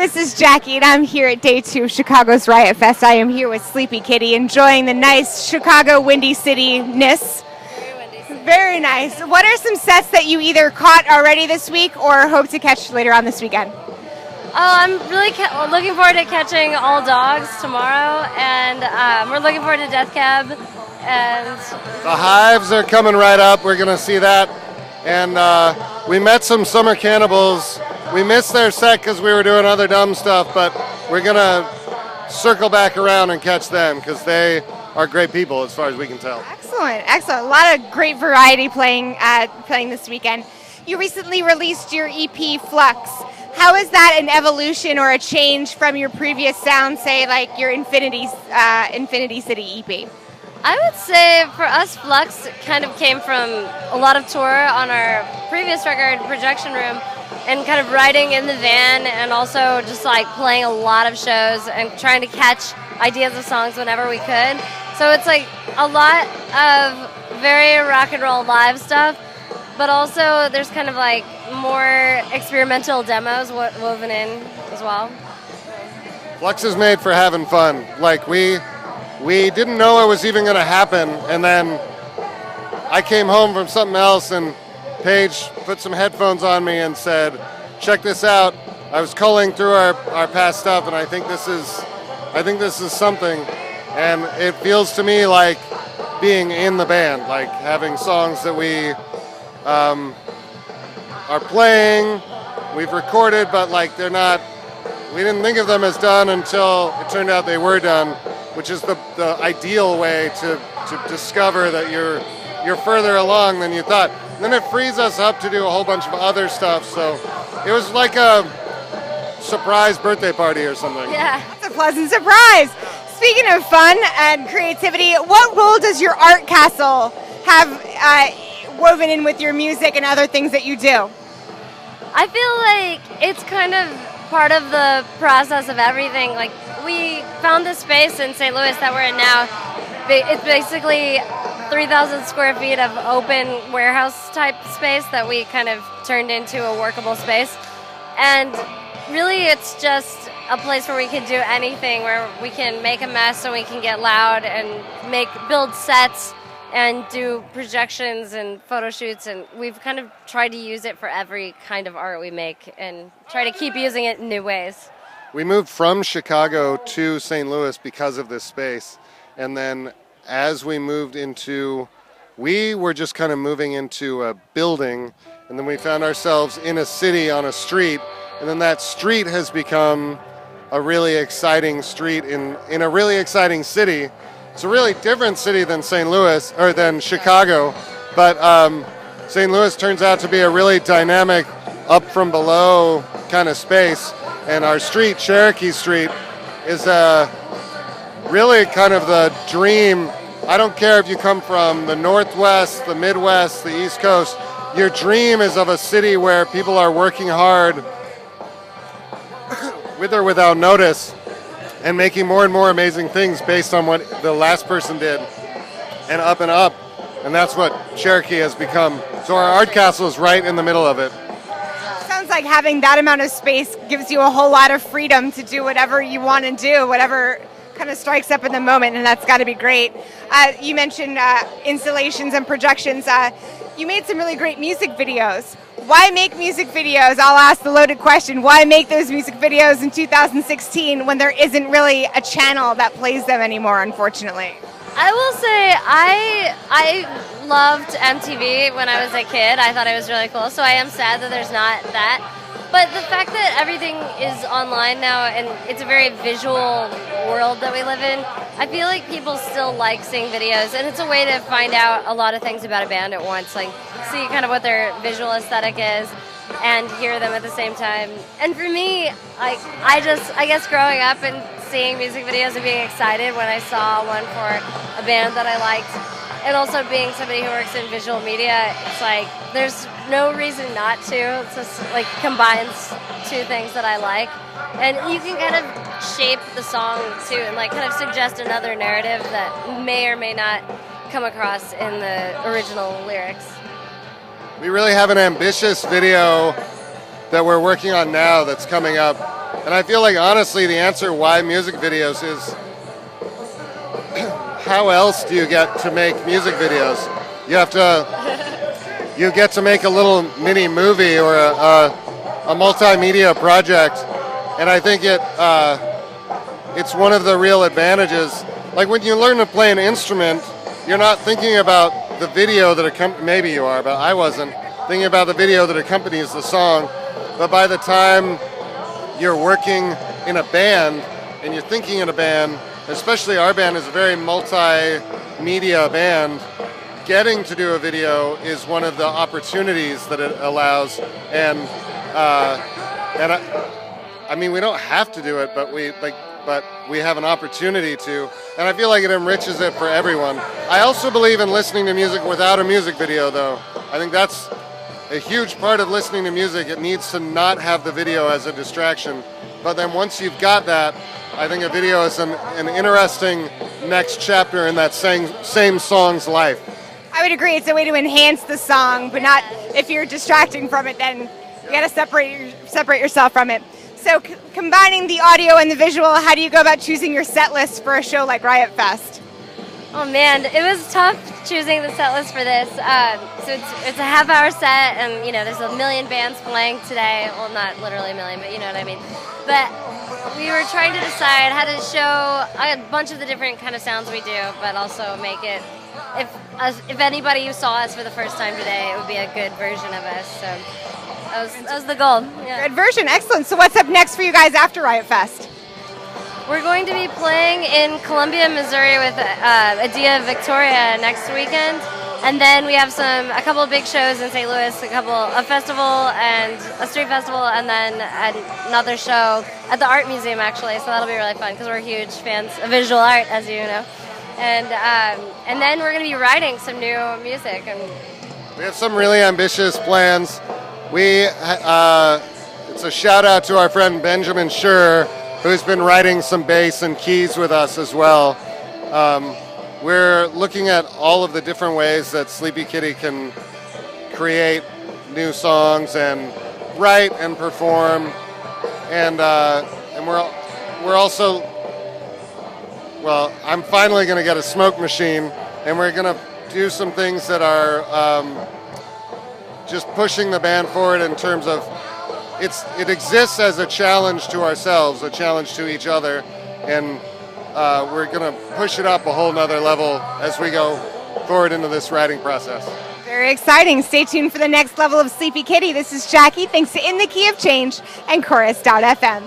This is Jackie, and I'm here at day 2 of Chicago's Riot Fest. I am here with Sleepy Kitty, enjoying the nice Chicago Windy City-ness. Very windy city. Very nice. What are some sets that you either caught already this week or hope to catch later on this weekend? Oh, I'm really looking forward to catching All Dogs tomorrow, and we're looking forward to Death Cab. And the Hives are coming right up. We're going to see that. And we met some Summer Cannibals. We missed their set because we were doing other dumb stuff, but we're going to circle back around and catch them because they are great people as far as we can tell. Excellent, excellent. A lot of great variety playing this weekend. You recently released your EP, Flux. How is that an evolution or a change from your previous sound, say like your Infinity City EP? I would say for us, Flux kind of came from a lot of tour on our previous record, Projection Room, and kind of riding in the van and also just like playing a lot of shows and trying to catch ideas of songs whenever we could. So it's like a lot of very rock and roll live stuff, but also there's kind of like more experimental demos woven in as well. Flux is made for having fun. Like we didn't know it was even going to happen, and then I came home from something else and Paige put some headphones on me and said, check this out. I was culling through our past stuff, and I think this is something, and it feels to me like being in the band, like having songs that we are playing, we've recorded, but like we didn't think of them as done until it turned out they were done, which is the ideal way to discover that you're further along than you thought. And then it frees us up to do a whole bunch of other stuff, so it was like a surprise birthday party or something. Yeah. That's a pleasant surprise. Speaking of fun and creativity, what role does your art castle have woven in with your music and other things that you do? I feel like it's kind of part of the process of everything. Like, we found this space in St. Louis that we're in now. It's basically 3,000 square feet of open warehouse type space that we kind of turned into a workable space. And really it's just a place where we can do anything, where we can make a mess and we can get loud and build sets and do projections and photo shoots, and we've kind of tried to use it for every kind of art we make and try to keep using it in new ways. We moved from Chicago to St. Louis because of this space, and then as we moved we were just kind of moving into a building, and then we found ourselves in a city on a street, and then that street has become a really exciting street in a really exciting city. It's a really different city than St. Louis, or than Chicago, but St. Louis turns out to be a really dynamic, up from below kind of space, and our street, Cherokee Street, is really kind of the dream. I don't care if you come from the Northwest, the Midwest, the East Coast, your dream is of a city where people are working hard with or without notice and making more and more amazing things based on what the last person did, and up, and that's what Cherokee has become. So our art castle is right in the middle of it. Sounds like having that amount of space gives you a whole lot of freedom to do whatever you want to do, whatever kind of strikes up in the moment, and that's got to be great. You mentioned installations and projections. You made some really great music videos. Why make music videos? I'll ask the loaded question. Why make those music videos in 2016 when there isn't really a channel that plays them anymore, unfortunately? I will say I loved MTV when I was a kid. I thought it was really cool, so I am sad that there's not that. But the fact that everything is online now and it's a very visual world that we live in, I feel like people still like seeing videos, and it's a way to find out a lot of things about a band at once, like see kind of what their visual aesthetic is and hear them at the same time. And for me, I guess growing up and seeing music videos and being excited when I saw one for a band that I liked, and also being somebody who works in visual media, it's like there's no reason not to. It's just like combines two things that I like, and you can kind of shape the song too, and like kind of suggest another narrative that may or may not come across in the original lyrics. We really have an ambitious video that we're working on now that's coming up, And I feel like honestly the answer why music videos is how else do you get to make music videos? You get to make a little mini movie or a multimedia project, and I think it's one of the real advantages. Like when you learn to play an instrument, you're not thinking about the video that maybe you are, but I wasn't thinking about the video that accompanies the song. But by the time you're working in a band and you're thinking in a band, especially our band is a very multimedia band, getting to do a video is one of the opportunities that it allows. And I mean, we don't have to do it, but we have an opportunity to, and I feel like it enriches it for everyone. I also believe in listening to music without a music video, though. I think that's a huge part of listening to music. It needs to not have the video as a distraction. But then once you've got that, I think a video is an interesting next chapter in that same song's life. I would agree. It's a way to enhance the song, but not if you're distracting from it, then you got to separate yourself from it. So combining the audio and the visual, how do you go about choosing your set list for a show like Riot Fest? Oh man, it was tough choosing the set list for this. So it's a half-hour set, and there's a million bands playing today. Well, not literally a million, but you know what I mean. But we were trying to decide how to show a bunch of the different kind of sounds we do, but also make it, if anybody who saw us for the first time today, it would be a good version of us. So that was the goal. Yeah. Good version, excellent. So what's up next for you guys after Riot Fest? We're going to be playing in Columbia, Missouri with Adia Victoria next weekend, and then we have a couple of big shows in St. Louis, a festival and a street festival, and then another show at the Art Museum actually. So that'll be really fun because we're huge fans of visual art, as you know, and then we're going to be writing some new music. And we have some really ambitious plans. It's a shout out to our friend Benjamin Schur, who's been writing some bass and keys with us as well. We're looking at all of the different ways that Sleepy Kitty can create new songs and write and perform, and we're also, well, I'm finally going to get a smoke machine, and we're going to do some things that are just pushing the band forward in terms of it exists as a challenge to ourselves, a challenge to each other, and we're going to push it up a whole nother level as we go forward into this writing process. Very exciting. Stay tuned for the next level of Sleepy Kitty. This is Jackie. Thanks to In the Key of Change and Chorus.fm.